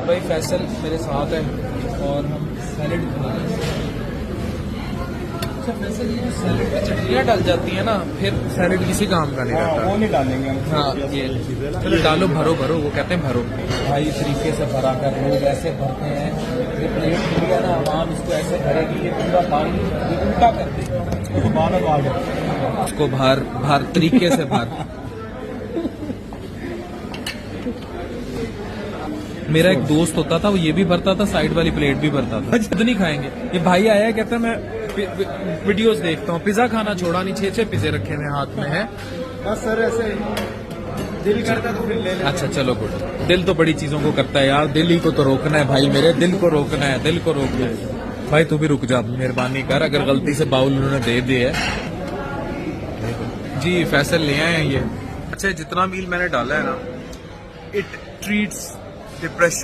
भाई फैसल मेरे साथ है और हम सैलेड खा रहे हैं। अच्छा फैसल, ये सैलेड में चटनियाँ डल जाती है ना, फिर सैलेड किसी काम का नहीं रहता। वो नहीं डालेंगे हम। हाँ ये चलो डालो, भरो भरो, वो कहते हैं भरो। भाई इस तरीके से भरा कर लोग ऐसे भरते हैं, ये प्लेट लिया ना आवाम इसको ऐसे भरेगी, ये पूरा पानी उल्टा कर देगा, उसको बाहर तरीके से भर। मेरा एक दोस्त होता था, वो ये भी भरता था, साइड वाली प्लेट भी भरता था। खुद नहीं खाएंगे। ये भाई आया है, कहता है मैं वीडियोस देखता हूँ, पिज्जा खाना छोड़ा नहीं, 6 पिज्जे रखे हुए हाथ में है। बस सर ऐसे दिल करता तो फिर ले लेते। अच्छा चलो गुड, दिल तो बड़ी चीजों को करता है यार, दिल ही को तो रोकना है भाई, मेरे दिल को रोकना है, दिल को रोकना है। भाई तू भी रुक जा, मेहरबानी कर, अगर गलती से बाउल उन्होंने दे दिया है। जी फैसल ले आए हैं ये। अच्छा जितना मील मैंने डाला है ना, इट ट्रीट्स डिप्रेशन